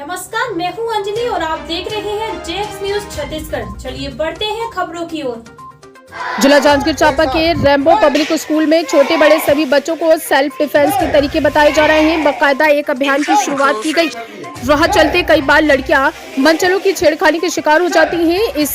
नमस्कार, मैं हूं अंजलि और आप देख रहे हैं जेएक्स न्यूज छत्तीसगढ़। चलिए बढ़ते हैं खबरों की ओर। जिला जांजगीर चांपा के रेम्बो पब्लिक स्कूल में छोटे बड़े सभी बच्चों को सेल्फ डिफेंस के तरीके बताए जा रहे हैं। बाकायदा एक अभियान की शुरुआत की गई। राह चलते कई बार लड़कियां मनचलों की छेड़खानी के शिकार हो जाती हैं। इस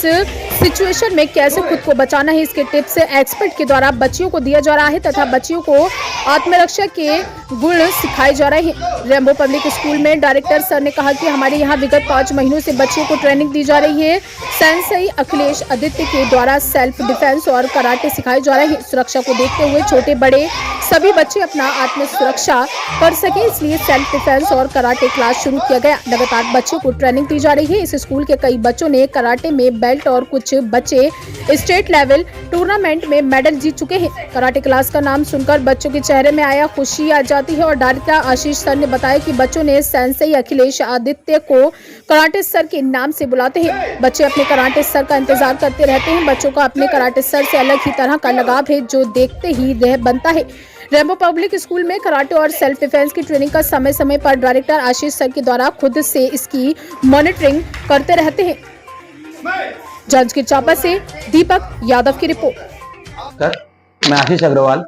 सिचुएशन में कैसे खुद को बचाना है, इसके टिप्स एक्सपर्ट के द्वारा बच्चियों को दिया जा रहा है तथा बच्चियों को आत्मरक्षा के गुण सिखाए जा रहे हैं। रेम्बो पब्लिक स्कूल में डायरेक्टर सर ने कहा कि हमारे यहाँ विगत 5 महीनों से बच्चियों को ट्रेनिंग दी जा रही है। सेंसई अखिलेश आदित्य के द्वारा सेल्फ डिफेंस और कराटे सिखाए जा रहे हैं। सुरक्षा को देखते हुए छोटे बड़े सभी बच्चे अपना आत्म सुरक्षा कर सके, इसलिए सेल्फ डिफेंस और कराटे क्लास शुरू किया गया। लगातार बच्चों को ट्रेनिंग दी जा रही है। इस स्कूल के कई बच्चों ने कराटे में बेल्ट और कुछ बच्चे स्टेट लेवल टूर्नामेंट में मेडल जीत चुके हैं। कराटे क्लास का नाम सुनकर बच्चों के चेहरे में आया खुशी आ जाती है और डायरेक्टर आशीष सर ने बताया कि बच्चों ने सेंसई अखिलेश आदित्य को कराटे सर के नाम से बुलाते हैं। बच्चे अपने कराटे सर का इंतजार करते रहते हैं। बच्चों का अपने कराटे सर से अलग ही तरह का लगाव है जो देखते ही रह बनता है। रेम्बो पब्लिक स्कूल में कराटे और सेल्फ डिफेंस की ट्रेनिंग का समय समय पर डायरेक्टर आशीष सर के द्वारा खुद से इसकी मॉनिटरिंग करते रहते हैं। जांजगीर चांपा से दीपक यादव की रिपोर्ट। सर, मैं Ashish Agarwal,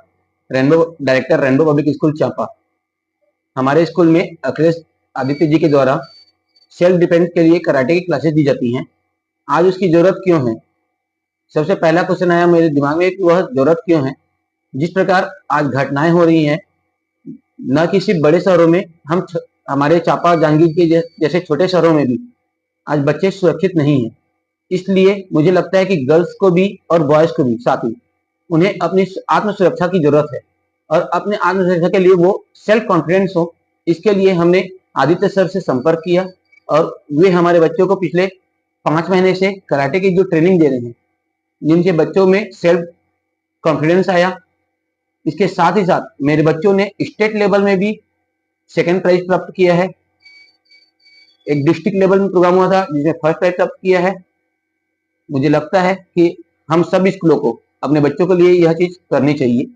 director Rambo public school Champa. हमारे स्कूल में अखिलेश आदित्य जी के द्वारा सेल्फ डिफेंस के लिए कराटे की क्लासेस दी जाती हैं। आज उसकी जरूरत क्यों है? सबसे पहला क्वेश्चन आया मेरे दिमाग में कि वह जरूरत क्यों है। जिस प्रकार आज घटनाएं हो रही हैं, न कि सिर्फ बड़े शहरों में, हमारे चांपा जांजगीर के जैसे छोटे शहरों में भी आज बच्चे सुरक्षित नहीं हैं। इसलिए मुझे लगता है कि गर्ल्स को भी और बॉयज को भी साथ ही उन्हें अपनी आत्म सुरक्षा की जरूरत है और अपने आत्म सुरक्षा के लिए वो सेल्फ कॉन्फिडेंस हो। इसके लिए हमने आदित्य सर से संपर्क किया और वे हमारे बच्चों को पिछले 5 महीने से कराटे की जो ट्रेनिंग दे रहे हैं, जिनके बच्चों में सेल्फ कॉन्फिडेंस आया। इसके साथ ही साथ मेरे बच्चों ने स्टेट लेवल में भी 2nd प्राइज प्राप्त किया है। एक डिस्ट्रिक्ट लेवल में प्रोग्राम हुआ था जिसमें 1st प्राइज प्राप्त किया है। मुझे लगता है कि हम सभी स्कूलों को अपने बच्चों के लिए यह चीज करनी चाहिए।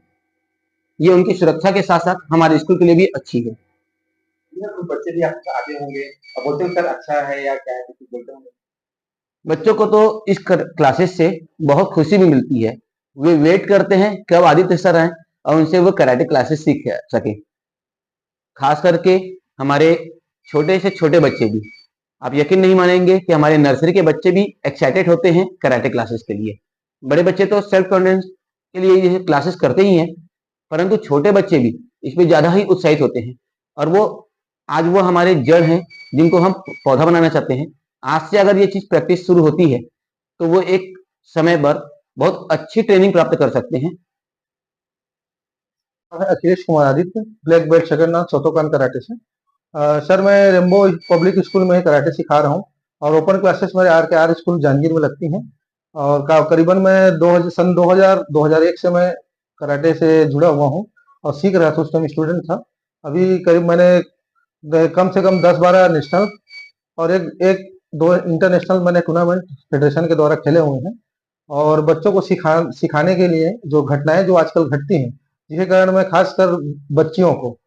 ये उनकी सुरक्षा के साथ साथ हमारे स्कूल के लिए भी अच्छी है। बच्चे भी आपके आगे होंगे और बोलते हैं सर अच्छा है या क्या है, कुछ बोलते होंगे। बच्चों को तो इस क्लासेस से बहुत खुशी भी मिलती है। वे वेट करते हैं कब आदित्य सर आए और उनसे वो कराटे क्लासेस सीख सके। खास करके हमारे छोटे से छोटे बच्चे भी, आप यकीन नहीं मानेंगे कि हमारे नर्सरी के बच्चे भी एक्साइटेड होते हैं कराटे क्लासेस के लिए। बड़े बच्चे तो सेल्फ कॉन्फिडेंस के लिए ये क्लासेस करते ही हैं, परंतु छोटे बच्चे भी इसमें ज्यादा ही उत्साहित होते हैं और आज वो हमारे जड़ हैं जिनको हम पौधा बनाना चाहते हैं। आज से अगर ये चीज प्रैक्टिस शुरू होती है तो वो एक समय पर बहुत अच्छी ट्रेनिंग प्राप्त कर सकते हैं। Akhilesh Kumar Aditya, black belt Jagannath Shotokan karate से। सर, मैं रेम्बो पब्लिक स्कूल में कराटे सिखा रहा हूँ और ओपन क्लासेस मेरे RKR स्कूल जांजगीर में लगती हैं और करीबन मैं 2001 से मैं कराटे से जुड़ा हुआ हूँ और सीख रहा था। उस टाइम स्टूडेंट था। अभी करीब मैंने कम से कम 10-12 नेशनल और एक दो इंटरनेशनल मैंने टूर्नामेंट फेडरेशन के द्वारा खेले हुए हैं और बच्चों को सिखाने के लिए जो घटनाएं जो आजकल घटती हैं, जिसके कारण मैं खासकर बच्चियों को,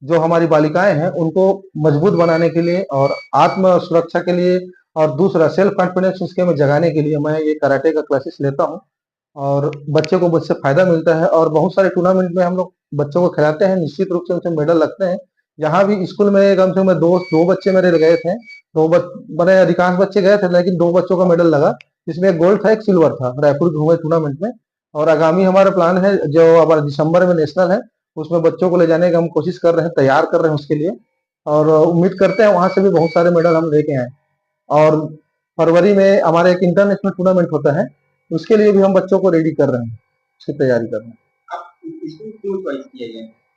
जो हमारी बालिकाएं हैं, उनको मजबूत बनाने के लिए और आत्म सुरक्षा के लिए और दूसरा सेल्फ कॉन्फिडेंस उसके में जगाने के लिए मैं ये कराटे का क्लासेस लेता हूँ और बच्चे को मुझसे फायदा मिलता है और बहुत सारे टूर्नामेंट में हम लोग बच्चों को खिलाते हैं। निश्चित रूप से उनसे मेडल लगते हैं। यहाँ भी स्कूल में कम से कम दो बच्चे मेरे गए थे। मैंने अधिकांश बच्चे गए थे लेकिन 2 बच्चों का मेडल लगा, जिसमें एक गोल्ड था, एक सिल्वर था, रायपुर हुए टूर्नामेंट में। और आगामी हमारा प्लान है जो हमारा दिसंबर में नेशनल है, उसमें बच्चों को ले जाने की हम कोशिश कर रहे हैं, तैयार कर रहे हैं उसके लिए और उम्मीद करते हैं वहां से भी बहुत सारे मेडल हम लेके आए। और फरवरी में हमारे एक इंटरनेशनल टूर्नामेंट होता है, उसके लिए भी हम बच्चों को रेडी कर रहे हैं, उसकी तैयारी कर रहे हैं।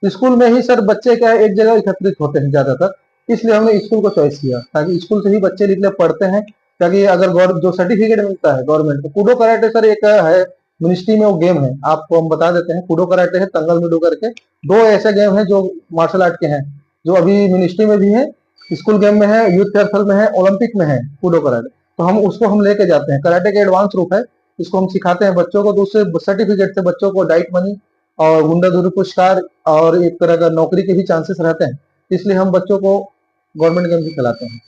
स्कूल में ही सर बच्चे क्या एक जगह एकत्रित होते हैं ज्यादातर, इसलिए हमने स्कूल को चॉइस किया ताकि स्कूल से ही बच्चे निकले पढ़ते हैं। ताकि अगर जो सर्टिफिकेट मिलता है गवर्नमेंट को, कूडो कराटे सर एक है मिनिस्ट्री में, वो गेम है, आपको हम बता देते हैं। कूडो कराटे है, तंगल मिडो करके 2 ऐसे गेम है जो मार्शल आर्ट के हैं, जो अभी मिनिस्ट्री में भी है, स्कूल गेम में है, यूथ फेयरफेल में है, ओलंपिक में है कूडो कराटे। तो हम लेके जाते हैं। कराटे के एडवांस रूप है, इसको हम सिखाते हैं बच्चों को। दूसरे सर्टिफिकेट से बच्चों को डाइट मनी और गुंडाधुरी पुरस्कार और एक तरह का नौकरी के भी चांसेस रहते हैं, इसलिए हम बच्चों को गवर्नमेंट गेम भी खिलाते हैं।